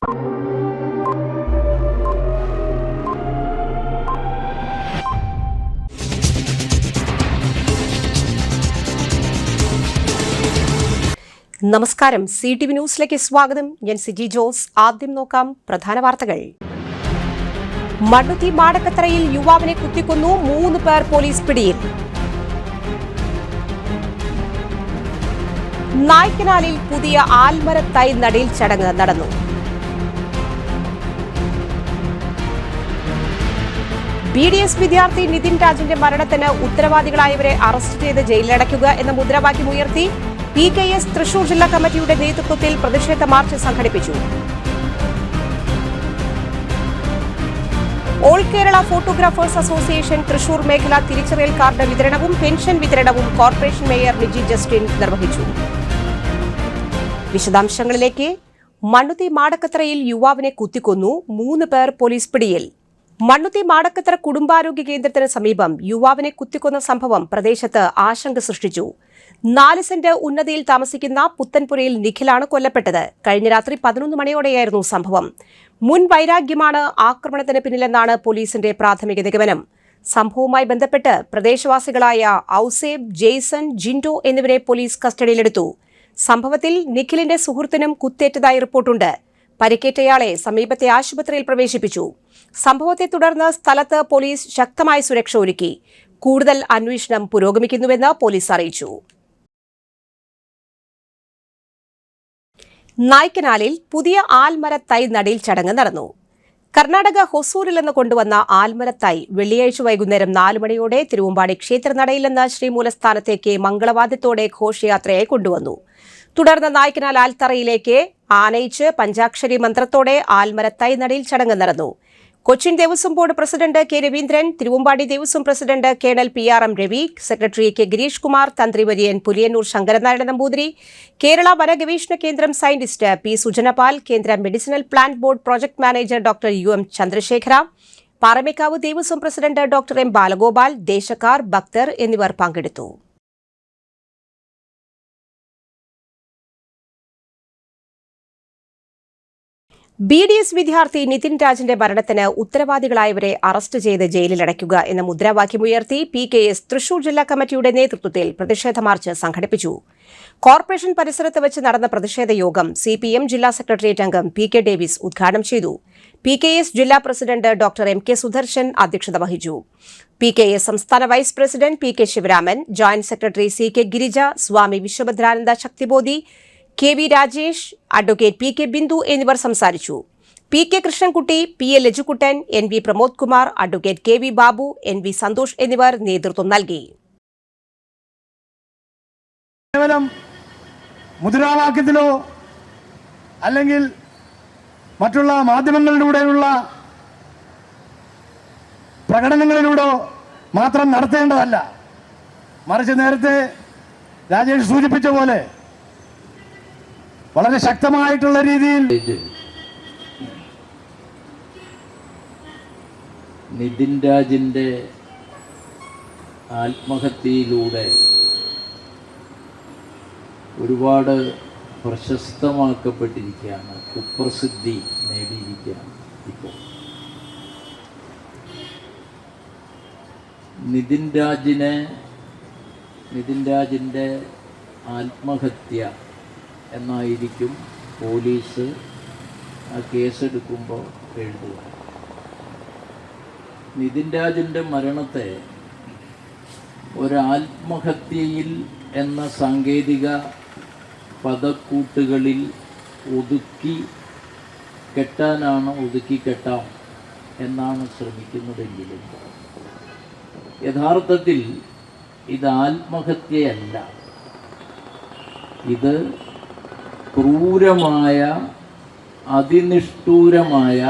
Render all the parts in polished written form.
നമസ്കാരം, CTV ന്യൂസിലേക്ക് സ്വാഗതം. ഞാൻ സിജി ജോസ്. ആദ്യം നോക്കാം പ്രധാന വാർത്തകൾ. മണ്ണുത്തി മാടക്കത്തറയിൽ യുവാവിനെ കുത്തിക്കൊന്നു, 3 പേർ പോലീസ് പിടിയിൽ. നായ്ക്കനാലിൽ പുതിയ ആൽമര തൈ നടീൽ ചടങ്ങ് നടന്നു. BDS വിദ്യാർത്ഥി നിതിൻ രാജിന്റെ മരണത്തിന് ഉത്തരവാദികളായവരെ അറസ്റ്റ് ചെയ്ത് ജയിലിലടയ്ക്കുക എന്ന മുദ്രാവാക്യം ഉയർത്തി PKS തൃശൂർ ജില്ലാ കമ്മിറ്റിയുടെ നേതൃത്വത്തിൽ പ്രതിഷേധ മാർച്ച് സംഘടിപ്പിച്ചു. All Kerala photographers association Thrissur മേഖല തിരിച്ചറിയൽ കാർഡ് വിതരണവും പെൻഷൻ വിതരണവും കോർപ്പറേഷൻ മേയർ നിജി ജസ്റ്റിൻ നിർവഹിച്ചു. വിശദാംശങ്ങളിലേക്ക്. മണ്ണുത്തി മാടക്കത്തറയിൽ യുവാവിനെ കുത്തിക്കൊന്നു, 3 പേർ പോലീസ് പിടിയിൽ. മണ്ണുത്തി മാടക്കത്തറ കുടുംബാരോഗ്യ കേന്ദ്രത്തിന് സമീപം യുവാവിനെ കുത്തിക്കൊന്ന സംഭവം പ്രദേശത്ത് ആശങ്ക സൃഷ്ടിച്ചു. 4 സെന്റ് ഉന്നതിയിൽ താമസിക്കുന്ന പുത്തൻപുരയിൽ നിഖിലാണ് കൊല്ലപ്പെട്ടത്. കഴിഞ്ഞ രാത്രി 11 മണിയോടെയായിരുന്നു സംഭവം. മുൻ വൈരാഗ്യമാണ് ആക്രമണത്തിന് പിന്നിലെന്നാണ് പോലീസിന്റെ പ്രാഥമിക നിഗമനം. സംഭവവുമായി ബന്ധപ്പെട്ട് പ്രദേശവാസികളായ ഔസേബ്, ജെയ്സൺ, ജിൻഡോ എന്നിവരെ പോലീസ് കസ്റ്റഡിയിലെടുത്തു. സംഭവത്തിൽ നിഖിലിന്റെ സുഹൃത്തിനും കുത്തേറ്റതായി റിപ്പോർട്ടുണ്ട്. പരിക്കേറ്റയാളെ സമീപത്തെ ആശുപത്രിയിൽ പ്രവേശിപ്പിച്ചു. സംഭവത്തെ തുടർന്ന് സ്ഥലത്ത് പോലീസ് ശക്തമായ സുരക്ഷ ഒരുക്കി. കൂടുതൽ അന്വേഷണം പുരോഗമിക്കുന്നുവെന്ന് പോലീസ് അറിയിച്ചു. നായ്ക്കനാലിൽ പുതിയ ആൽമര തൈ നടീൽ ചടങ്ങ് നടന്നു. കർണാടക ഹൊസൂരിൽ നിന്ന് കൊണ്ടുവന്ന ആൽമര തൈ വെള്ളിയാഴ്ച വൈകുന്നേരം 4 മണിയോടെ തിരുവമ്പാടി ക്ഷേത്രനടയിൽ നിന്ന് ശ്രീമൂലസ്ഥാനത്തേക്ക് മംഗളവാദ്യത്തോടെ ഘോഷയാത്രയായി കൊണ്ടുവന്നു. തുടർന്ന് നായ്ക്കനാൽ ആൽത്തറയിലേക്ക് ആനയിച്ച് പഞ്ചാക്ഷരി മന്ത്രത്തോടെ ആൽമര തൈ നടീൽ ചടങ്ങ് നടന്നു. Cochin Devaswom board president K. Raveendran, Thiruvambadi Devaswom president colonel PRM Ravi, secretary K. Girish Kumar, തന്ത്രി വര്യൻ പുലിയന്നൂർ ശങ്കരനാരായണ നമ്പൂതിരി, കേരള വനഗവേഷണ കേന്ദ്രം സയന്റിസ്റ്റ് P. സുജനപാൽ, കേന്ദ്ര medicinal plant board project manager doctor UM Chandrasekhara, Paramekkavu Devaswom president doctor M. Balagopal, ദേശക്കാർ, ഭക്തർ എന്നിവർ പങ്കെടുത്തു. BDS വിദ്യാർത്ഥി നിതിൻ രാജിന്റെ മരണത്തിന് ഉത്തരവാദികളായവരെ അറസ്റ്റ് ചെയ്ത് ജയിലിലടയ്ക്കുക എന്ന മുദ്രാവാക്യമുയർത്തി PKS തൃശൂർ ജില്ലാ കമ്മിറ്റിയുടെ നേതൃത്വത്തിൽ പ്രതിഷേധ മാർച്ച് സംഘടിപ്പിച്ചു. കോർപ്പറേഷൻ പരിസരത്ത് വെച്ച് നടന്ന പ്രതിഷേധ യോഗം CPM ജില്ലാ സെക്രട്ടേറിയറ്റ് അംഗം PK ഡേവിസ് ഉദ്ഘാടനം ചെയ്തു. PKS ജില്ലാ പ്രസിഡന്റ് ഡോക്ടർ MK സുദർശൻ അധ്യക്ഷത വഹിച്ചു. PKS സംസ്ഥാന vice president PK Sivaraman, joint secretary CK Girija, Swami Vishwabhadrananda Shaktibodhi, KV Rajesh, advocate PK Bindu എന്നിവർ സംസാരിച്ചു. PK Krishnankutty, PL Lajukuttan, NV Pramod Kumar, advocate KV Babu, NV Santhosh എന്നിവർ നേതൃത്വം നൽകി. കേവലം മുദ്രാവാക്യത്തിലോ അല്ലെങ്കിൽ മറ്റുള്ള മാധ്യമങ്ങളിലൂടെയുള്ള പ്രകടനങ്ങളിലൂടെ മാത്രം നടത്തേണ്ടതല്ല. മറിച്ച് നേരത്തെ രാജേഷ് സൂചിപ്പിച്ച പോലെ വളരെ ശക്തമായിട്ടുള്ള രീതിയിൽ നിതിൻ രാജിന്റെ ആത്മഹത്യയിലൂടെ ഒരുപാട് പ്രശസ്തമാക്കപ്പെട്ടിരിക്കുകയാണ്, കുപ്രസിദ്ധി നേടിയിരിക്കുകയാണ്. ഇപ്പോൾ നിതിൻ രാജിന്റെ ആത്മഹത്യ എന്നായിരിക്കും പോലീസ് ആ കേസെടുക്കുമ്പോൾ എഴുതുക. നിതിൻ രാജിൻ്റെ മരണത്തെ ഒരാത്മഹത്യയിൽ എന്ന സാങ്കേതിക പദക്കൂട്ടുകളിൽ ഒതുക്കി കെട്ടാം എന്നാണ് ശ്രമിക്കുന്നതെങ്കിലും യഥാർത്ഥത്തിൽ ഇത് ആത്മഹത്യയല്ല, ഇത് ക്രൂരമായ അതിനിഷ്ഠൂരമായ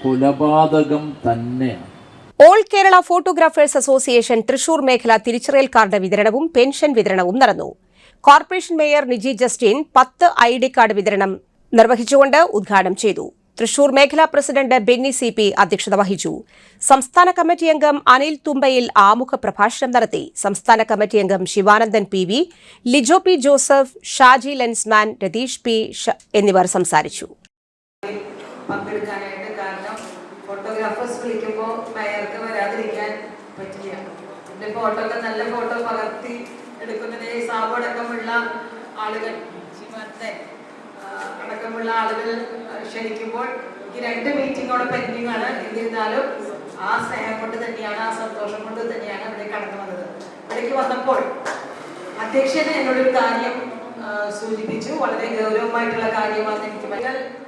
കൊലപാതകം തന്നെയാണ്. All Kerala photographers association Thrissur മേഖല തിരിച്ചറിയൽ കാർഡ് വിതരണവും പെൻഷൻ വിതരണവും നടന്നു. Corporation mayor Niji Justin 10 ID card വിതരണം നിർവഹിച്ചുകൊണ്ട് ഉദ്ഘാടനം ചെയ്തു. തൃശൂർ മേഖലാ പ്രസിഡന്റ് ബെന്നി CP അധ്യക്ഷത വഹിച്ചു. സംസ്ഥാന കമ്മിറ്റി അംഗം അനിൽ തുമ്പയിൽ ആമുഖ പ്രഭാഷണം നടത്തി. സംസ്ഥാന കമ്മിറ്റി അംഗം Sivanandan PV, Lijo P Joseph, Shaji Lensman, Ratheesh P എന്നിവർ സംസാരിച്ചു. പങ്കെടുക്കാനായിട്ട്. കാരണം ഫോട്ടോഗ്രാഫേഴ്സ് വിളിക്കുമ്പോൾ മേയർക്ക് വരാതിരിക്കാൻ പറ്റില്ല. എൻ്റെ ഫോട്ടോ ഒക്കെ നല്ല ഫോട്ടോ പകർത്തി എടുക്കുന്നതിന് സാബടക്കമുള്ള ആളുകൾ, ശിവത്തെ അടക്കമുള്ള ആളുകൾ ക്ഷണിക്കുമ്പോൾ ഈ 2 മീറ്റിങ്ങോടെ പെൻഡിങ് ആണ്. എന്നിരുന്നാലും ആ സ്നേഹം കൊണ്ട് തന്നെയാണ്, ആ സന്തോഷം കൊണ്ട് തന്നെയാണ് ഇവിടെ കടന്നു വന്നത്. ഇവിടേക്ക് വന്നപ്പോൾ അധ്യക്ഷൻ എന്നോടൊരു കാര്യം സൂചിപ്പിച്ചു. വളരെ ഗൗരവമായിട്ടുള്ള കാര്യമാണ്. എനിക്ക്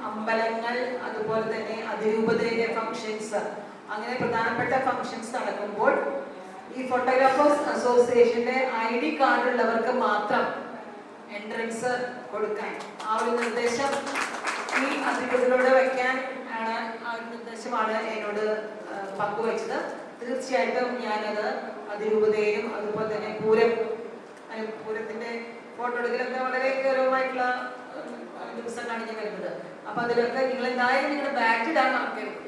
അമ്പലങ്ങൾ, അതുപോലെ തന്നെ അതിരൂപതയിലെ ഫംഗ്ഷൻസ്, അങ്ങനെ പ്രധാനപ്പെട്ട ഫംഗ്ഷൻസ് നടക്കുമ്പോൾ ഈ ഫോട്ടോഗ്രാഫേഴ്സ് അസോസിയേഷന്റെ ID കാർഡ് ഉള്ളവർക്ക് മാത്രം എൻട്രൻസ് കൊടുക്കാൻ ആ ഒരു നിർദ്ദേശം ഈ അതിരൂപതയോട് വയ്ക്കാൻ ആണ്, ആ ഒരു നിർദ്ദേശമാണ് എന്നോട് പങ്കുവച്ചത്. തീർച്ചയായിട്ടും ഞാനത് അതിരൂപതയിലും അതുപോലെ തന്നെ പൂരത്തിന്റെ ഫോട്ടോ എടുക്കലൊക്കെ വളരെ ഗൗരവമായിട്ടുള്ള ദിവസങ്ങളാണ് ഞാൻ വരുന്നത്. അപ്പൊ അതിലൊക്കെ നിങ്ങൾ എന്തായാലും നിങ്ങളുടെ ബാഡ്ജ് ഇടാൻ മറക്കരുത്.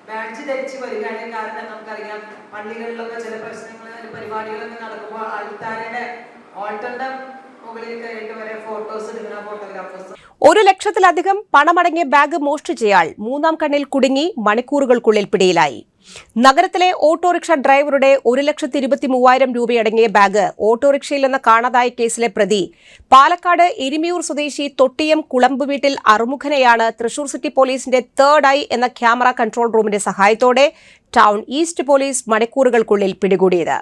ബാഡ്ജ് ധരിച്ച് വരികയാണ്. കാരണം നമുക്കറിയാം പള്ളികളിലൊക്കെ ചില പ്രശ്നങ്ങൾ, പരിപാടികളൊക്കെ നടക്കുമ്പോൾ ആൾക്കാരുടെ ഓൾട്ടറിന്റെ മുകളിൽ കയറിയിട്ട് വരെ ഫോട്ടോസ് എടുക്കുന്ന ഫോട്ടോഗ്രാഫേഴ്സ്. 1 ലക്ഷത്തിലധികം പണമടങ്ങിയ ബാഗ് മോഷ്ടിച്ചയാൾ 3-ാം കണ്ണിൽ കുടുങ്ങി മണിക്കൂറുകൾക്കുള്ളിൽ പിടിയിലായി. നഗരത്തിലെ ഓട്ടോറിക്ഷ ഡ്രൈവറുടെ 1,23,000 രൂപയടങ്ങിയ ബാഗ് ഓട്ടോറിക്ഷയിൽ നിന്ന് കാണാതായ കേസിലെ പ്രതി പാലക്കാട് എരിമിയൂർ സ്വദേശി തൊട്ടിയം കുളമ്പുവീട്ടിൽ അറുമുഖനെയാണ് തൃശൂർ സിറ്റി പോലീസിന്റെ 3rd ഐ എന്ന ക്യാമറ കൺട്രോൾ റൂമിന്റെ സഹായത്തോടെ ടൗൺ ഈസ്റ്റ് പോലീസ് മണിക്കൂറുകൾക്കുള്ളിൽ പിടികൂടിയത്.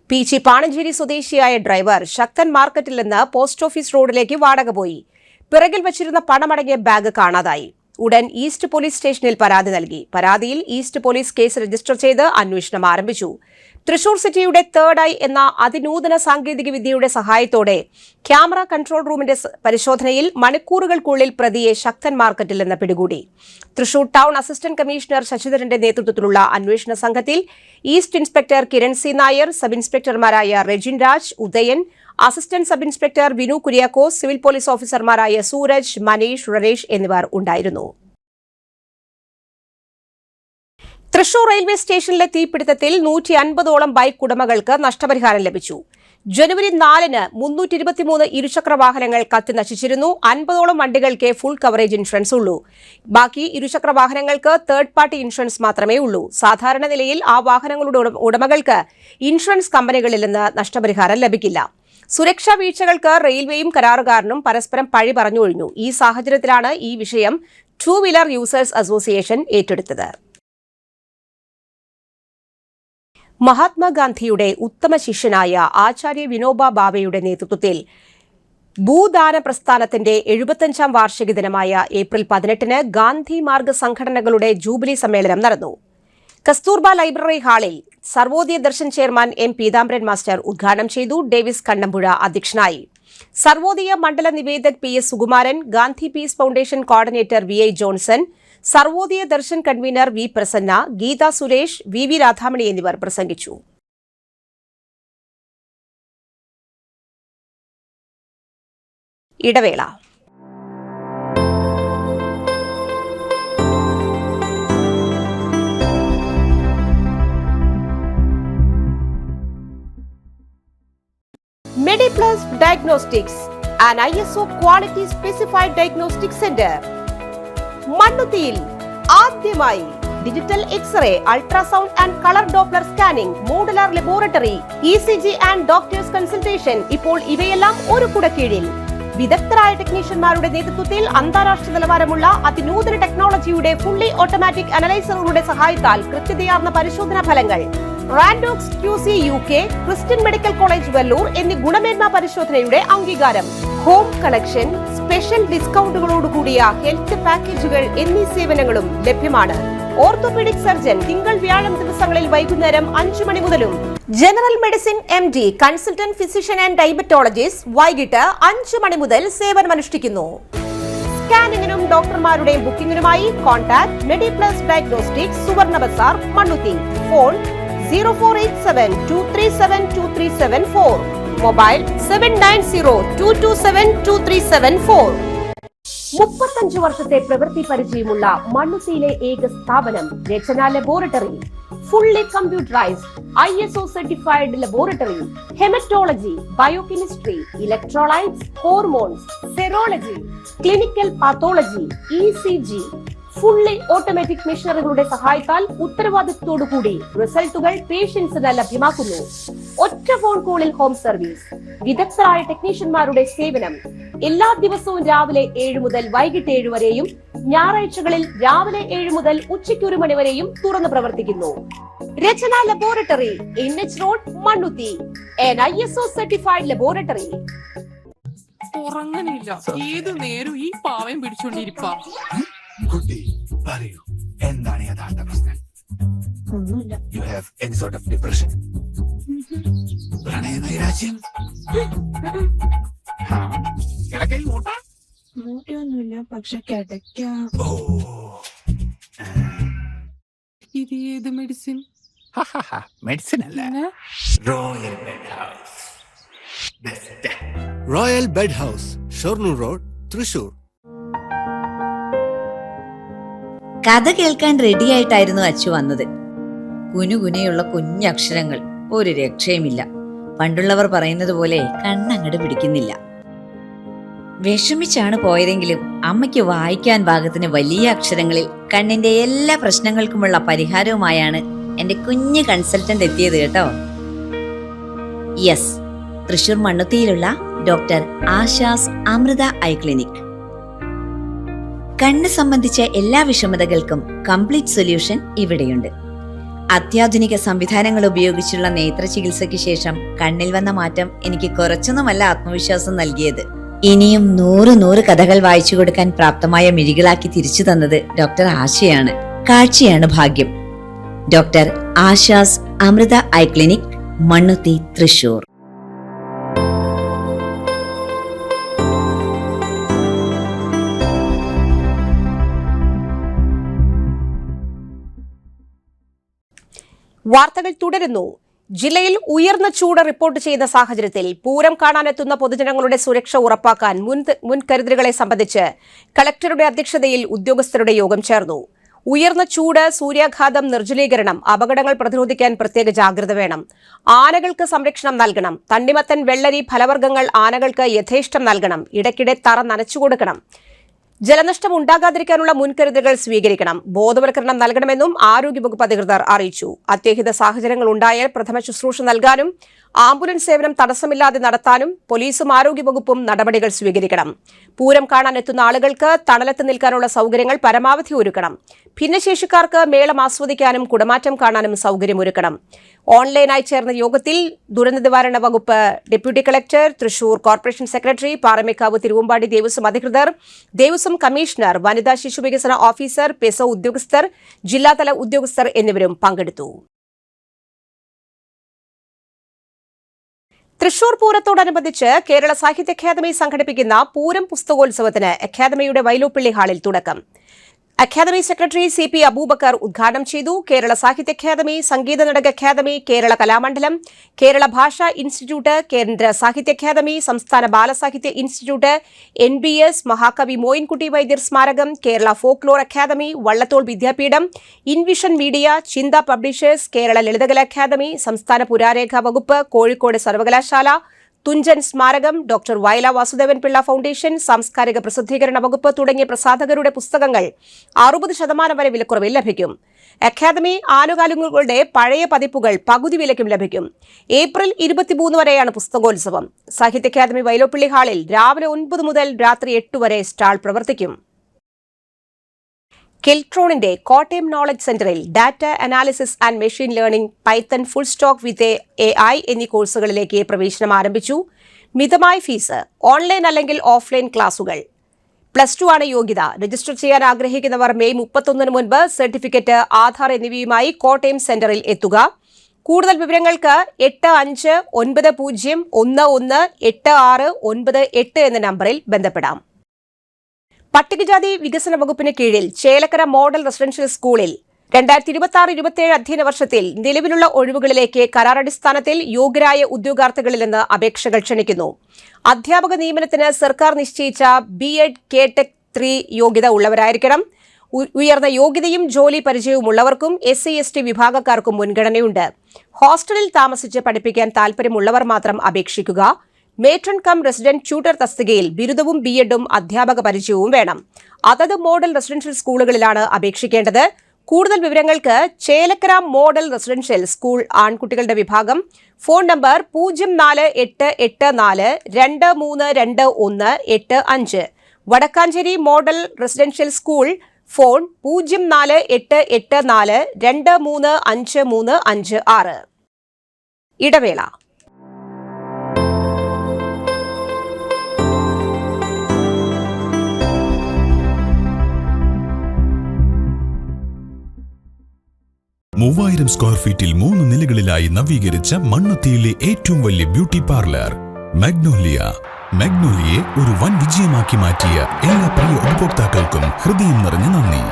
പീച്ചി പാണഞ്ചേരി സ്വദേശിയായ ഡ്രൈവർ ശക്തൻ മാർക്കറ്റിൽ നിന്ന് പോസ്റ്റ് ഓഫീസ് റോഡിലേക്ക് വാടക പോയി. പിറകിൽ വച്ചിരുന്ന പണമടങ്ങിയ ബാഗ് കാണാതായി. ഉടൻ ഈസ്റ്റ് പോലീസ് സ്റ്റേഷനിൽ പരാതി നൽകി. പരാതിയിൽ ഈസ്റ്റ് പോലീസ് കേസ് രജിസ്റ്റർ ചെയ്ത് അന്വേഷണം ആരംഭിച്ചു. തൃശൂർ സിറ്റിയുടെ 3rd ഐ എന്ന അതിനൂതന സാങ്കേതിക വിദ്യയുടെ സഹായത്തോടെ ക്യാമറ കൺട്രോൾ റൂമിന്റെ പരിശോധനയിൽ മണിക്കൂറുകൾക്കുള്ളിൽ പ്രതിയെ ശക്തൻ മാർക്കറ്റിൽ നിന്ന് പിടികൂടി. തൃശൂർ ടൗൺ അസിസ്റ്റന്റ് കമ്മീഷണർ ശശിധരന്റെ നേതൃത്വത്തിലുള്ള അന്വേഷണ സംഘത്തിൽ east inspector Kiran C Nair, sub ഇൻസ്പെക്ടർമാരായ Rejin Raj, Udayan, assistant sub inspector Vinu Kuriakose, civil police ഓഫീസർമാരായ സൂരജ്, മനീഷ്, റനേഷ് എന്നിവർ ഉണ്ടായിരുന്നു. തൃശൂർ റെയിൽവേ സ്റ്റേഷനിലെ തീപിടുത്തത്തിൽ 150ഓളം ബൈക്ക് ഉടമകൾക്ക് നഷ്ടപരിഹാരം ലഭിച്ചു. ജനുവരി 4-ന് 323 ഇരുചക്ര വാഹനങ്ങൾ കത്തി നശിച്ചിരുന്നു. 50ഓളം വണ്ടികൾക്ക് ഫുൾ കവറേജ് ഇൻഷുറൻസ് ഉള്ളൂ. ബാക്കി ഇരുചക്ര വാഹനങ്ങൾക്ക് 3rd പാർട്ടി ഇൻഷുറൻസ് മാത്രമേ ഉള്ളൂ. സാധാരണ നിലയിൽ ആ വാഹനങ്ങളുടെ ഉടമകൾക്ക് ഇൻഷുറൻസ് കമ്പനികളിൽ നിന്ന് നഷ്ടപരിഹാരം ലഭിക്കില്ല. സുരക്ഷാ വീഴ്ചകൾക്ക് റെയിൽവേയും കരാറുകാരനും പരസ്പരം പഴി പറഞ്ഞൊഴിഞ്ഞു. ഈ സാഹചര്യത്തിലാണ് ഈ വിഷയം 2 വീലർ യൂസേഴ്സ് അസോസിയേഷൻ ഏറ്റെടുത്തത്. മഹാത്മാഗാന്ധിയുടെ ഉത്തമ ശിഷ്യനായ ആചാര്യ വിനോബ ഭാവെയുടെ നേതൃത്വത്തിൽ ഭൂദാന പ്രസ്ഥാനത്തിന്റെ 75ാം വാർഷിക ദിനമായ ഏപ്രിൽ 18-ന് ഗാന്ധി മാർഗ് സംഘടനകളുടെ ജൂബിലി സമ്മേളനം നടന്നു. കസ്തൂർബ ലൈബ്രറി ഹാളിൽ Sarvodaya Darshan chairman M Peethambaran master ഉദ്ഘാടനം ചെയ്തു. ഡേവിസ് കണ്ണമ്പുഴ അധ്യക്ഷനായി. സർവോദയ മണ്ഡല നിവേദക് PS Sukumaran, Gandhi peace foundation coordinator VI Johnson, Sarvodaya Darshan convener V Prasanna, Geetha Suresh, VV Radhamani എന്നിവർ പ്രസംഗിച്ചു. ഇടവേള. MediPlus Diagnostics, an ISO quality specified diagnostic center. മണ്ണുത്തിയിൽ ആദ്യമായി digital x-ray, ultrasound and colour Doppler scanning, modular laboratory, ECG and doctors consultation. ഇപ്പോൾ ഇവയെല്ലാം ഒരു കുടക്കീഴിൽ. വിദഗ്ധരായ ടെക്നീഷ്യന്മാരുടെ നേതൃത്വത്തിൽ അന്താരാഷ്ട്ര നിലവാരമുള്ള അതിനൂതന ടെക്നോളജിയുടെ ഫുള്ളി ഓട്ടോമാറ്റിക് അനലൈസറുകളുടെ സഹായത്താൽ കൃത്യതയാർന്ന പരിശോധനാ ഫലങ്ങൾ. റാൻഡോക്സ് QC UK, Christian medical college Vellore എന്നീ ഗുണമേന്മ പരിശോധനയുടെ അംഗീകാരം. ഹോം കണക്ഷൻ, സ്പെഷ്യൽ ഡിസ്കൗണ്ടുകളോടുകൂടിയ ഹെൽത്ത് പാക്കേജുകൾ എന്നീ സേവനങ്ങളും ലഭ്യമാണ്. ഓർത്തോപീഡിക് സർജൻ തിങ്കൾ വ്യാഴം ദിവസങ്ങളിൽ വൈകുന്നേരം 5 മണി മുതലും. General medicine MD, consultant physician and diabetologist വൈകിട്ട് 5 മണി മുതൽ സേവനമനുഷ്ഠിക്കുന്നു. സ്കാനിങ്ങിനും ഡോക്ടർമാരുടെ ബുക്കിംഗിനുമായി കോൺടാക്ട് MediPlus Diagnostics, സുവർണ ബസാർ, മണ്ണുത്തി. Phone 0487237237 mobile 7902272374. 35 വർഷത്തെ പ്രവൃത്തി പരിചയമുള്ള മണ്ണുത്തിയിലെ ഏക സ്ഥാപനം Rachana laboratory. Fully computerised ISO certified laboratory. Haematology, biochemistry, electrolytes, hormones, serology, clinical pathology, ECG, fully automatic മെഷീനറികളുടെ സഹായത്താൽ ഉത്തരവാദിത്വത്തോടുകൂടി റിസൾട്ടുകൾ പേഷ്യൻസിന് ലഭ്യമാക്കുന്നു. ഒറ്റ ഫോൺ കോളിൽ ഹോം സർവീസ്, വിദഗ്ധരായ ടെക്നീഷ്യന്മാരുടെ സേവനം. എല്ലാ ദിവസവും രാവിലെ 7 മുതൽ വൈകിട്ട് 7 വരെയും ഞായറാഴ്ചകളിൽ രാവിലെ 7 മുതൽ ഉച്ചയ്ക്ക് 1 മണി വരെയും തുറന്നു പ്രവർത്തിക്കുന്നു. Rachana laboratory, NH road, Mannuthy. an ISO certified laboratory. ഉറങ്ങണില്ല, ഏതു നേരം ഈ പാവം പിടിച്ചോണ്ടിരിപ്പാ. കുട്ടി പറയൂ, എന്താണ് യഥാർത്ഥ പ്രശ്നം? ഒന്നുമില്ല. You have any sort of depression, പ്രണയ നൈരാശ്യം? കിടക്കയിൽ മൂട്ട? മൂട്ടയൊന്നുമില്ല, പക്ഷെ കിടക്കാം. ഓ, ഇത് ഏത് മെഡിസിൻ? മെഡിസിൻ അല്ല, പിന്നെ royal bed house. Royal bed house, Shoranur road, Thrissur. കഥ കേൾക്കാൻ റെഡിയായിട്ടായിരുന്നു അച്ചു വന്നത്. കുനുകുനയുള്ള കുഞ്ഞക്ഷരങ്ങൾ, ഒരു രക്ഷയുമില്ല. പണ്ടുള്ളവർ പറയുന്നത് പോലെ കണ്ണങ്ങട് പിടിക്കുന്നില്ല. വിഷമിച്ചാണ് പോയതെങ്കിലും അമ്മയ്ക്ക് വായിക്കാൻ പാകത്തിന് വലിയ അക്ഷരങ്ങളിൽ കണ്ണിന്റെ എല്ലാ പ്രശ്നങ്ങൾക്കുമുള്ള പരിഹാരവുമായാണ് എന്റെ കുഞ്ഞു കൺസൾട്ടന്റ് എത്തിയത് കേട്ടോ. യെസ്, തൃശൂർ മണ്ണുത്തിയിലുള്ള doctor Asha's Amrita eye clinic. കണ്ണ് സംബന്ധിച്ച എല്ലാ വിഷമതകൾക്കും കംപ്ലീറ്റ് സൊല്യൂഷൻ ഇവിടെയുണ്ട്. അത്യാധുനിക സംവിധാനങ്ങൾ ഉപയോഗിച്ചുള്ള നേത്ര ചികിത്സയ്ക്ക് ശേഷം കണ്ണിൽ വന്ന മാറ്റം എനിക്ക് കുറച്ചൊന്നുമല്ല ആത്മവിശ്വാസം നൽകിയത്. ഇനിയും 100 കഥകൾ വായിച്ചു കൊടുക്കാൻ പ്രാപ്തമായ മിഴികളാക്കി തിരിച്ചു തന്നത് ഡോക്ടർ ആശയാണ്. കാഴ്ചയാണ് ഭാഗ്യം. Doctor Asha's Amrita eye clinic, Mannuthy, Thrissur. വാർത്തകൾ തുടരുന്നു. ജില്ലയിൽ ഉയർന്ന ചൂട് റിപ്പോർട്ട് ചെയ്ത സാഹചര്യത്തിൽ പൂരം കാണാനെത്തുന്ന പൊതുജനങ്ങളുടെ സുരക്ഷ ഉറപ്പാക്കാൻ മുൻകരുതലുകളെ സംബന്ധിച്ച് കളക്ടറുടെ അധ്യക്ഷതയിൽ ഉദ്യോഗസ്ഥരുടെ യോഗം ചേർന്നു. ഉയർന്ന ചൂട്, സൂര്യാഘാതം, നിർജ്ജലീകരണം, അപകടങ്ങൾ പ്രതിരോധിക്കാൻ പ്രത്യേക ജാഗ്രത വേണം. ആനകൾക്ക് സംരക്ഷണം നൽകണം. തണ്ണിമത്തൻ, വെള്ളരി, ഫലവർഗ്ഗങ്ങൾ ആനകൾക്ക് യഥേഷ്ടം നൽകണം. ഇടയ്ക്കിടെ തറ നനച്ചുകൊടുക്കണം. ജലനഷ്ടം ഉണ്ടാകാതിരിക്കാനുള്ള മുൻകരുതലുകൾ സ്വീകരിക്കണം. ബോധവൽക്കരണം നൽകണമെന്നും ആരോഗ്യവകുപ്പ് അധികൃതർ അറിയിച്ചു. അത്യാഹിത സാഹചര്യങ്ങൾ ഉണ്ടായാൽ പ്രഥമ ശുശ്രൂഷ നൽകാനും ആംബുലൻസ് സേവനം തടസ്സമില്ലാതെ നടത്താനും പോലീസും ആരോഗ്യവകുപ്പും നടപടികൾ സ്വീകരിക്കണം. പൂരം കാണാനെത്തുന്ന ആളുകൾക്ക് തണലത്ത് നിൽക്കാനുള്ള സൗകര്യങ്ങൾ പരമാവധി ഒരുക്കണം. ഭിന്നശേഷിക്കാർക്ക് മേളം ആസ്വദിക്കാനും കുടമാറ്റം കാണാനും സൗകര്യമൊരുക്കണം. ഓൺലൈനായി ചേർന്ന യോഗത്തിൽ ദുരന്ത നിവാരണ വകുപ്പ് deputy collector, Thrissur corporation secretary, Paramekkavu Thiruvambady Devaswom അധികൃതർ, ദേവസ്വം കമ്മീഷണർ, വനിതാ ശിശു വികസന ഓഫീസർ, പെസോ ഉദ്യോഗസ്ഥർ, ജില്ലാതല ഉദ്യോഗസ്ഥർ എന്നിവരും പങ്കെടുത്തു. തൃശൂർ പൂരത്തോടനുബന്ധിച്ച് കേരള സാഹിത്യ അക്കാദമി സംഘടിപ്പിക്കുന്ന പൂരം പുസ്തകോത്സവത്തിന് അക്കാദമിയുടെ വൈലോപ്പിള്ളി ഹാളിൽ തുടക്കം. അക്കാദമി സെക്രട്ടറി CP അബൂബക്കർ ഉദ്ഘാടനം ചെയ്തു. കേരള സാഹിത്യ അക്കാദമി, സംഗീത നാടക അക്കാദമി, കേരള കലാമണ്ഡലം, കേരള ഭാഷാ ഇൻസ്റ്റിറ്റ്യൂട്ട്, കേന്ദ്ര സാഹിത്യ അക്കാദമി, സംസ്ഥാന ബാലസാഹിത്യ ഇൻസ്റ്റിറ്റ്യൂട്ട്, NBS, മഹാകവി മോയിൻകുട്ടി വൈദ്യർ സ്മാരകം, കേരള ഫോക്ലോർ അക്കാദമി, വള്ളത്തോൾ വിദ്യാപീഠം, ഇൻവിഷൻ മീഡിയ, ചിന്ത പബ്ലിഷേഴ്സ്, കേരള ലളിതകലാ അക്കാദമി, സംസ്ഥാന പുരാരേഖാ വകുപ്പ്, കോഴിക്കോട് സർവകലാശാല, തുഞ്ചൻ സ്മാരകം, ഡോക്ടർ വയല വാസുദേവൻ പിള്ള ഫൗണ്ടേഷൻ, സാംസ്കാരിക പ്രസിദ്ധീകരണ വകുപ്പ് തുടങ്ങിയ പ്രസാധകരുടെ പുസ്തകങ്ങൾ 60% വരെ വിലക്കുറവിൽ ലഭിക്കും. അക്കാദമി ആനുകാലികങ്ങളുടെ പഴയ പതിപ്പുകൾ പകുതി വിലയ്ക്കും ലഭിക്കും. ഏപ്രിൽ 23 വരെയാണ് പുസ്തകോത്സവം. സാഹിത്യ അക്കാദമി വൈലോപ്പിള്ളി ഹാളിൽ രാവിലെ 9 മുതൽ രാത്രി 8 വരെ സ്റ്റാൾ പ്രവർത്തിക്കും. കെൽട്രോണിന്റെ കോട്ടയം നോളജ് സെന്ററിൽ data analysis and machine learning, Python, full stock with AI എന്നീ കോഴ്സുകളിലേക്ക് പ്രവേശനം ആരംഭിച്ചു. മിതമായ ഫീസ്. ഓൺലൈൻ അല്ലെങ്കിൽ ഓഫ്ലൈൻ ക്ലാസുകൾ. +2 ആണ് യോഗ്യത. രജിസ്റ്റർ ചെയ്യാൻ ആഗ്രഹിക്കുന്നവർ മെയ് 31 മുൻപ് സർട്ടിഫിക്കറ്റ്, ആധാർ എന്നിവയുമായി കോട്ടയം സെന്ററിൽ എത്തുക. കൂടുതൽ വിവരങ്ങൾക്ക് 8590118698 എന്ന നമ്പറിൽ ബന്ധപ്പെടാം. പട്ടികജാതി വികസന വകുപ്പിന് കീഴിൽ ചേലക്കര മോഡൽ റെസിഡൻഷ്യൽ സ്കൂളിൽ 2026-27 അധ്യയന വർഷത്തിൽ നിലവിലുള്ള ഒഴിവുകളിലേക്ക് കരാറടിസ്ഥാനത്തിൽ യോഗ്യരായ ഉദ്യോഗാർത്ഥികളിൽ നിന്ന് അപേക്ഷകൾ ക്ഷണിക്കുന്നു. അധ്യാപക നിയമനത്തിന് സർക്കാർ നിശ്ചയിച്ച B.Ed K.Tech 3 യോഗ്യത ഉള്ളവരായിരിക്കണം. ഉയർന്ന യോഗ്യതയും ജോലി പരിചയവുമുള്ളവർക്കും SC/ST വിഭാഗക്കാർക്കും മുൻഗണനയുണ്ട്. ഹോസ്റ്റലിൽ താമസിച്ച് പഠിപ്പിക്കാൻ താൽപര്യമുള്ളവർ മാത്രം അപേക്ഷിക്കുക. മേട്രൺ കം റെസിഡന്റ് ട്യൂട്ടർ തസ്തികയിൽ ബിരുദവും ബിഎഡും അധ്യാപക പരിചയവും വേണം. അതത് മോഡൽ റെസിഡൻഷ്യൽ സ്കൂളുകളിലാണ് അപേക്ഷിക്കേണ്ടത്. കൂടുതൽ വിവരങ്ങൾക്ക് ചേലക്കര മോഡൽ റെസിഡൻഷ്യൽ സ്കൂൾ ആൺകുട്ടികളുടെ വിഭാഗം. Phone number 048842322185. Vadakkanchery model residential school phone 048842355356. ഇടവേള. മൂവായിരം സ്ക്വയർ ഫീറ്റിൽ 3 നിലകളിലായി നവീകരിച്ച മണ്ണുത്തിയിലെ ഏറ്റവും വലിയ ബ്യൂട്ടി പാർലർ മാഗ്നോലിയ. മാഗ്നോലിയെ ഒരു വൻ വിജയമാക്കി മാറ്റിയ എല്ലാ പ്രിയ ഉപഭോക്താക്കൾക്കും ഹൃദയം നിറഞ്ഞ നന്ദി.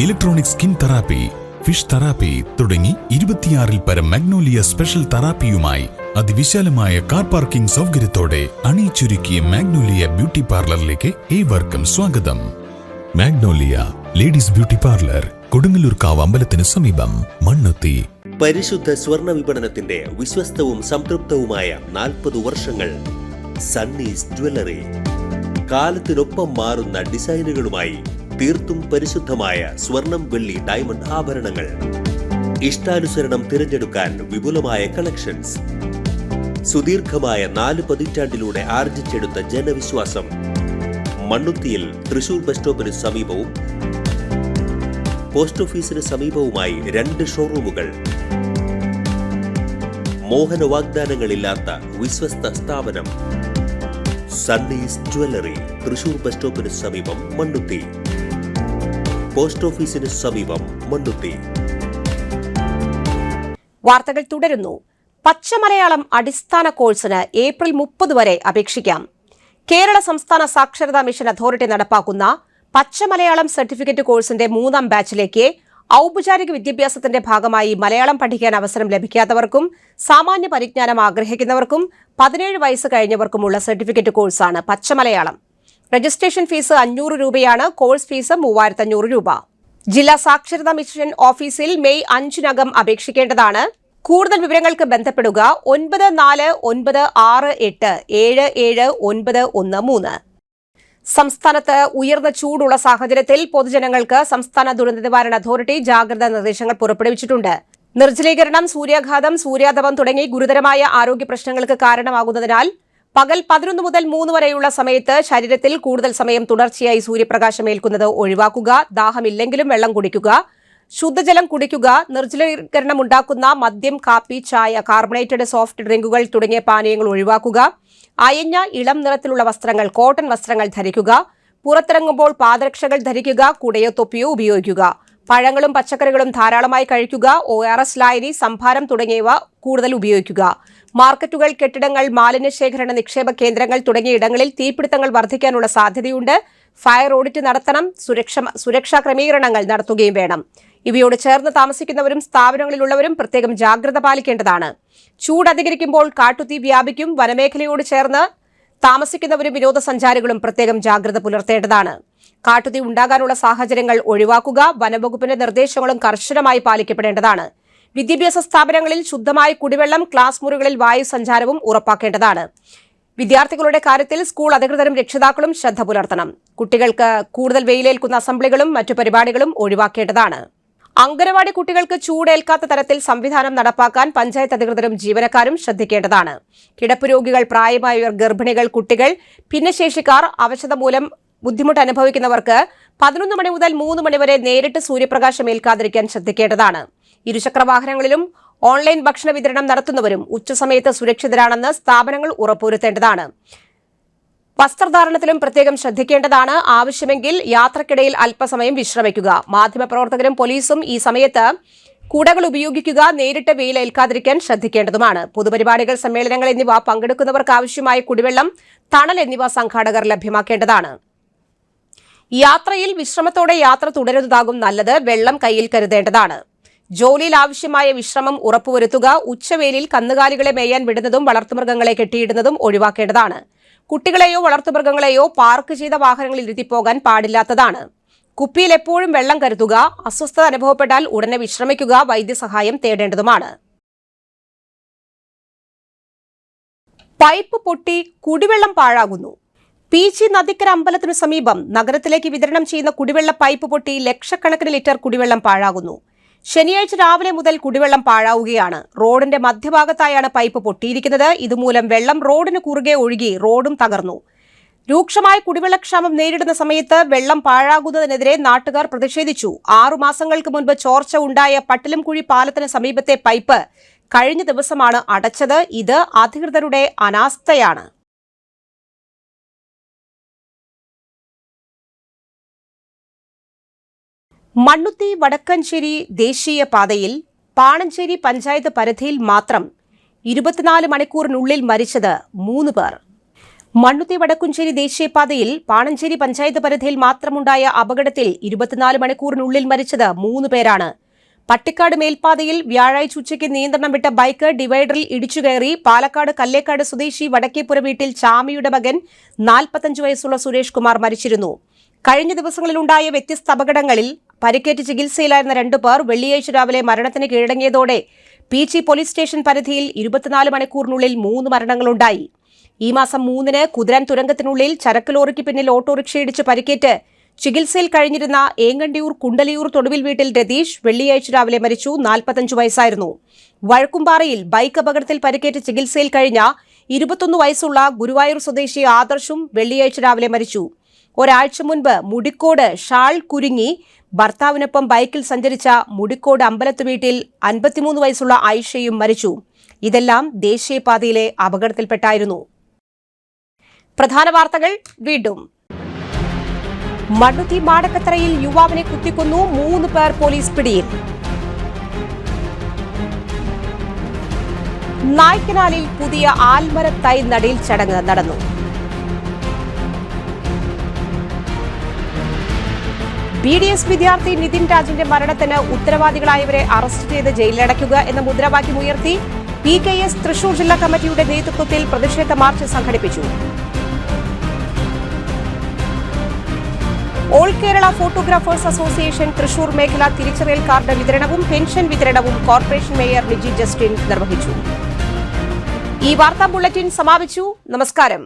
Electronic skin therapy, fish therapy തുടങ്ങി 26-ൽ പരം മാഗ്നോലിയ സ്പെഷ്യൽ തെറാപ്പിയുമായി അതിവിശാലമായ കാർ പാർക്കിംഗ് സൗകര്യത്തോടെ അണിയിച്ചൊരുക്കിയ മാഗ്നോലിയ ബ്യൂട്ടി പാർലറിലേക്ക് ഏവർക്കും സ്വാഗതം. മാഗ്നോലിയ ലേഡീസ് ബ്യൂട്ടി പാർലർ, കൊടുങ്ങല്ലൂർക്കാവ് അമ്പലത്തിന് സമീപം, മണ്ണുത്തി. പരിശുദ്ധ സ്വർണ്ണ വിപണനത്തിന്റെ വിശ്വസ്തവും സംതൃപ്തവുമായ 40 വർഷങ്ങൾ. സണ്ണീസ് ജ്വല്ലറി. കാലത്തിനൊപ്പം മാറുന്ന ഡിസൈനുകളുമായി തീർത്തും പരിശുദ്ധമായ സ്വർണം, വെള്ളി, ഡയമണ്ട് ആഭരണങ്ങൾ. ഇഷ്ടാനുസരണം തിരഞ്ഞെടുക്കാൻ വിപുലമായ കളക്ഷൻസ്. സുദീർഘമായ 4 പതിറ്റാണ്ടിലൂടെ ആർജിച്ചെടുത്ത ജനവിശ്വാസം. മണ്ണുത്തിയിൽ തൃശൂർ ബസ് സ്റ്റോപ്പിന് സമീപവും പോസ്റ്റ് ഓഫീസിന് സമീപവുമായി 2 ഷോറൂമുകൾ. മോഹന വാഗ്ദാനങ്ങളില്ലാത്ത വിശ്വസ്ത സ്ഥാപനം. സണ്ണീസ് ജ്വല്ലറി, തൃശൂർ ബസ് സ്റ്റോപ്പിന് സമീപം, മണ്ണുത്തി. പോസ്റ്റ് ഓഫീസിന് സമീപം, മണ്ണുത്തി. വാർത്തകൾ തുടരുന്നു. പച്ചമലയാളം അടിസ്ഥാന കോഴ്സിന് ഏപ്രിൽ 30 വരെ അപേക്ഷിക്കാം. കേരള സംസ്ഥാന സാക്ഷരതാ മിഷൻ അതോറിറ്റി നടപ്പാക്കുന്ന പച്ചമലയാളം സർട്ടിഫിക്കറ്റ് കോഴ്സിന്റെ 3ാം ബാച്ചിലേക്ക് ഔപചാരിക വിദ്യാഭ്യാസത്തിന്റെ ഭാഗമായി മലയാളം പഠിക്കാൻ അവസരം ലഭിക്കാത്തവർക്കും സാമാന്യ പരിജ്ഞാനം ആഗ്രഹിക്കുന്നവർക്കും 17 വയസ്സ് കഴിഞ്ഞവർക്കുമുള്ള സർട്ടിഫിക്കറ്റ് കോഴ്സാണ് പച്ചമലയാളം. രജിസ്ട്രേഷൻ ഫീസ് 500 രൂപയാണ്. കോഴ്സ് ഫീസ് 3500 രൂപ. ജില്ലാ സാക്ഷരതാ മിഷൻ ഓഫീസിൽ മെയ് 5-നകം അപേക്ഷിക്കേണ്ടതാണ്. കൂടുതൽ വിവരങ്ങൾക്ക് ബന്ധപ്പെടുക 9496877913. സംസ്ഥാനത്ത് ഉയർന്ന ചൂടുള്ള സാഹചര്യത്തിൽ പൊതുജനങ്ങൾക്ക് സംസ്ഥാന ദുരന്ത നിവാരണ അതോറിറ്റി ജാഗ്രതാ നിർദ്ദേശങ്ങൾ പുറപ്പെടുവിച്ചിട്ടുണ്ട്. നിർജ്ജലീകരണം, സൂര്യാഘാതം, സൂര്യാതപം തുടങ്ങി ഗുരുതരമായ ആരോഗ്യ പ്രശ്നങ്ങൾക്ക് കാരണമാകുന്നതിനാൽ പകൽ 11 മുതൽ 3 വരെയുള്ള സമയത്ത് ശരീരത്തിൽ കൂടുതൽ സമയം തുടർച്ചയായി സൂര്യപ്രകാശം ഏൽക്കുന്നത് ഒഴിവാക്കുക. ദാഹമില്ലെങ്കിലും വെള്ളം കുടിക്കുക. ശുദ്ധജലം കുടിക്കുക. നിർജ്ജലീകരണം ഉണ്ടാക്കുന്ന മദ്യം, കാപ്പി, ചായ, കാർബണേറ്റഡ് സോഫ്റ്റ് ഡ്രിങ്കുകൾ തുടങ്ങിയ പാനീയങ്ങൾ ഒഴിവാക്കുക. അയഞ്ഞ ഇളം നിറത്തിലുള്ള വസ്ത്രങ്ങൾ, കോട്ടൺ വസ്ത്രങ്ങൾ ധരിക്കുക. പുറത്തിറങ്ങുമ്പോൾ പാദരക്ഷകൾ ധരിക്കുക. കുടയോ തൊപ്പിയോ ഉപയോഗിക്കുക. പഴങ്ങളും പച്ചക്കറികളും ധാരാളമായി കഴിക്കുക. ORS ലായനി, സംഭാരം തുടങ്ങിയവ കൂടുതൽ ഉപയോഗിക്കുക. മാർക്കറ്റുകൾ, കെട്ടിടങ്ങൾ, മാലിന്യശേഖരണ നിക്ഷേപ കേന്ദ്രങ്ങൾ തുടങ്ങിയ ഇടങ്ങളിൽ തീപിടുത്തങ്ങൾ വർദ്ധിക്കാനുള്ള സാധ്യതയുണ്ട്. ഫയർ ഓഡിറ്റ് നടത്തണം. സുരക്ഷാ ക്രമീകരണങ്ങൾ നടത്തുകയും വേണം. ഇവയോട് ചേർന്ന് താമസിക്കുന്നവരും സ്ഥാപനങ്ങളിലുള്ളവരും പ്രത്യേകം ജാഗ്രത പാലിക്കേണ്ടതാണ്. ചൂട് അധികരിക്കുമ്പോൾ കാട്ടുതീ വ്യാപിക്കും. വനമേഖലയോട് ചേർന്ന് താമസിക്കുന്നവരും വിനോദസഞ്ചാരികളും പ്രത്യേകം ജാഗ്രത പുലർത്തേണ്ടതാണ്. കാട്ടുതീ ഉണ്ടാകാനുള്ള സാഹചര്യങ്ങൾ ഒഴിവാക്കുക. വനംവകുപ്പിന്റെ നിർദ്ദേശങ്ങളും കർശനമായി പാലിക്കപ്പെടേണ്ടതാണ്. വിദ്യാഭ്യാസ സ്ഥാപനങ്ങളിൽ ശുദ്ധമായ കുടിവെള്ളം, ക്ലാസ് മുറികളിൽ വായു സഞ്ചാരവും ഉറപ്പാക്കേണ്ടതാണ്. വിദ്യാർത്ഥികളുടെ കാര്യത്തിൽ സ്കൂൾ അധികൃതരും രക്ഷിതാക്കളും ശ്രദ്ധ പുലർത്തണം. കുട്ടികൾക്ക് കൂടുതൽ വെയിലേൽക്കുന്ന അസംബ്ലികളും മറ്റു പരിപാടികളും ഒഴിവാക്കേണ്ടതാണ്. അംഗനവാടി കുട്ടികൾക്ക് ചൂടേൽക്കാത്ത തരത്തിൽ സംവിധാനം നടപ്പാക്കാൻ പഞ്ചായത്ത് അധികൃതരും ജീവനക്കാരും ശ്രദ്ധിക്കേണ്ടതാണ്. കിടപ്പ് രോഗികൾ, പ്രായമായവർ, ഗർഭിണികൾ, കുട്ടികൾ, ഭിന്നശേഷിക്കാർ, അവശത മൂലം ബുദ്ധിമുട്ട് അനുഭവിക്കുന്നവർക്ക് 11 മണി മുതൽ 3 മണി വരെ നേരിട്ട് സൂര്യപ്രകാശം ഏൽക്കാതിരിക്കാൻ ശ്രദ്ധിക്കേണ്ടതാണ്. ഇരുചക്ര വാഹനങ്ങളിലും ഓൺലൈൻ ഭക്ഷണ വിതരണം നടത്തുന്നവരും ഉച്ചസമയത്ത് സുരക്ഷിതരാണെന്ന് സ്ഥാപനങ്ങൾ ഉറപ്പുവരുത്തേണ്ടതാണ്. വസ്ത്രധാരണത്തിലും പ്രത്യേകം ശ്രദ്ധിക്കേണ്ടതാണ്. ആവശ്യമെങ്കിൽ യാത്രക്കിടയിൽ അല്പസമയം വിശ്രമിക്കുക. മാധ്യമപ്രവർത്തകരും പോലീസും ഈ സമയത്ത് കുടകൾ ഉപയോഗിക്കുക. നേരിട്ട് വെയിലേൽക്കാതിരിക്കാൻ ശ്രദ്ധിക്കേണ്ടതുമാണ്. പൊതുപരിപാടികൾ, സമ്മേളനങ്ങൾ എന്നിവ പങ്കെടുക്കുന്നവർക്ക് ആവശ്യമായ കുടിവെള്ളം, തണൽ എന്നിവ സംഘാടകർ ലഭ്യമാക്കേണ്ടതാണ്. യാത്രയിൽ വിശ്രമത്തോടെ യാത്ര തുടരുന്നതാകും നല്ലത്. വെള്ളം കയ്യിൽ കരുതേണ്ടതാണ്. ജോലിയിൽ ആവശ്യമായ വിശ്രമം ഉറപ്പുവരുത്തുക. ഉച്ചവേലിൽ കന്നുകാലികളെ മേയാൻ വിടുന്നതും വളർത്തുമൃഗങ്ങളെ കെട്ടിയിടുന്നതും ഒഴിവാക്കേണ്ടതാണ്. കുട്ടികളെയോ വളർത്തുമൃഗങ്ങളെയോ പാർക്ക് ചെയ്ത വാഹനങ്ങളിൽ ഇരുത്തിപ്പോകാൻ പാടില്ലാത്തതാണ്. കുപ്പിയിൽ എപ്പോഴും വെള്ളം കരുതുക. അസ്വസ്ഥത അനുഭവപ്പെട്ടാൽ ഉടനെ വിശ്രമിക്കുക. വൈദ്യസഹായം തേടേണ്ടതുമാണ്. പൈപ്പ് പൊട്ടി കുടിവെള്ളം പാഴാകുന്നു. പീച്ചി നദിക്കര അമ്പലത്തിനു സമീപം നഗരത്തിലേക്ക് വിതരണം ചെയ്യുന്ന കുടിവെള്ള പൈപ്പ് പൊട്ടി ലക്ഷക്കണക്കിന് ലിറ്റർ കുടിവെള്ളം പാഴാകുന്നു. ശനിയാഴ്ച രാവിലെ മുതൽ കുടിവെള്ളം പാഴാവുകയാണ്. റോഡിന്റെ മധ്യഭാഗത്തായാണ് പൈപ്പ് പൊട്ടിയിരിക്കുന്നത്. ഇതുമൂലം വെള്ളം റോഡിന് കുറുകെ ഒഴുകി റോഡും തകർന്നു. രൂക്ഷമായ കുടിവെള്ളക്ഷാമം നേരിടുന്ന സമയത്ത് വെള്ളം പാഴാകുന്നതിനെതിരെ നാട്ടുകാർ പ്രതിഷേധിച്ചു. 6 മാസങ്ങൾക്ക് മുൻപ് ചോർച്ച ഉണ്ടായ പട്ടിലംകുഴി പാലത്തിന് സമീപത്തെ പൈപ്പ് കഴിഞ്ഞ ദിവസമാണ് അടച്ചത്. ഇത് അധികൃതരുടെ അനാസ്ഥയാണ്. മണ്ണുത്തി വടക്കഞ്ചേരി ദേശീയപാതയിൽ പാണഞ്ചേരി പഞ്ചായത്ത് പരിധിയിൽ മാത്രം 24 മണിക്കൂറിനുള്ളിൽ മരിച്ചത് 3 പേർ. മണ്ണുത്തി വടക്കുംചേരി ദേശീയപാതയിൽ പാണഞ്ചേരി പഞ്ചായത്ത് പരിധിയിൽ മാത്രമുണ്ടായ അപകടത്തിൽ 24 മണിക്കൂറിനുള്ളിൽ മരിച്ചത് 3 പേരാണ്. പട്ടിക്കാട് മേൽപ്പാതയിൽ വ്യാഴാഴ്ച ഉച്ചയ്ക്ക് നിയന്ത്രണം വിട്ട ബൈക്ക് ഡിവൈഡറിൽ ഇടിച്ചുകയറി. പാലക്കാട് കല്ലേക്കാട് സ്വദേശി വടക്കേപ്പുര വീട്ടിൽ ചാമിയുടെ മകൻ 45 വയസ്സുള്ള സുരേഷ് കുമാർ മരിച്ചിരുന്നു. കഴിഞ്ഞ ദിവസങ്ങളിലുണ്ടായ വ്യത്യസ്ത അപകടങ്ങളിൽ പരിക്കേറ്റ് ചികിത്സയിലായിരുന്ന 2 പേർ വെള്ളിയാഴ്ച രാവിലെ മരണത്തിന് കീഴടങ്ങിയതോടെ പീച്ചി പോലീസ് സ്റ്റേഷൻ പരിധിയിൽ 24 മണിക്കൂറിനുള്ളിൽ 3 മരണങ്ങളുണ്ടായി. ഈ മാസം 3-ന് കുതിരാൻ തുരങ്കത്തിനുള്ളിൽ ചരക്ക് ലോറിക്ക് പിന്നിൽ ഓട്ടോറിക്ഷ ഇടിച്ച് പരിക്കേറ്റ് ചികിത്സയിൽ കഴിഞ്ഞിരുന്ന ഏങ്ങണ്ടിയൂർ കുണ്ടലിയൂർ തൊടുവിൽ വീട്ടിൽ രതീഷ് വെള്ളിയാഴ്ച രാവിലെ മരിച്ചു. 45 വയസ്സായിരുന്നു. വഴക്കുംപാറയിൽ ബൈക്ക് അപകടത്തിൽ പരിക്കേറ്റ് ചികിത്സയിൽ കഴിഞ്ഞ 21 വയസ്സുള്ള ഗുരുവായൂർ സ്വദേശി ആദർശും വെള്ളിയാഴ്ച രാവിലെ മരിച്ചു. ഒരാഴ്ച മുൻപ് മുടിക്കോട് ഷാൾ കുരുങ്ങി ഭർത്താവിനൊപ്പം ബൈക്കിൽ സഞ്ചരിച്ച മുടിക്കോട് അമ്പലത്ത് വീട്ടിൽ 53 വയസ്സുള്ള ആയിഷയും മരിച്ചു. ഇതെല്ലാം ദേശീയപാതയിലെ അപകടത്തിൽപ്പെട്ടായിരുന്നു. പ്രധാന വാർത്തകൾ വീണ്ടും. മണ്ണുത്തി മാടക്കത്തറയിൽ യുവാവിനെ കുത്തിക്കൊന്നു. 3 പേർ പോലീസ് പിടിയിൽ. നായ്ക്കനാലിൽ പുതിയ ആൽമര തൈ നടീൽ ചടങ്ങ് നടന്നു. BDS വിദ്യാർത്ഥി നിതിൻ രാജിന്റെ മരണത്തിന് ഉത്തരവാദികളായവരെ അറസ്റ്റ് ചെയ്ത് ജയിലിലടയ്ക്കുക എന്ന മുദ്രാവാക്യം ഉയർത്തി PKS തൃശൂർ ജില്ലാ കമ്മിറ്റിയുടെ നേതൃത്വത്തിൽ പ്രതിഷേധ മാർച്ച് സംഘടിപ്പിച്ചു. All Kerala photographers association Thrissur മേഖല തിരിച്ചറിയൽ കാർഡ് വിതരണവും പെൻഷൻ വിതരണവും കോർപ്പറേഷൻ മേയർ നിജി ജസ്റ്റിൻ നിർവഹിച്ചു. ഈ വാർത്താ ബുള്ളറ്റിൻ സമാപിച്ചു. നമസ്കാരം.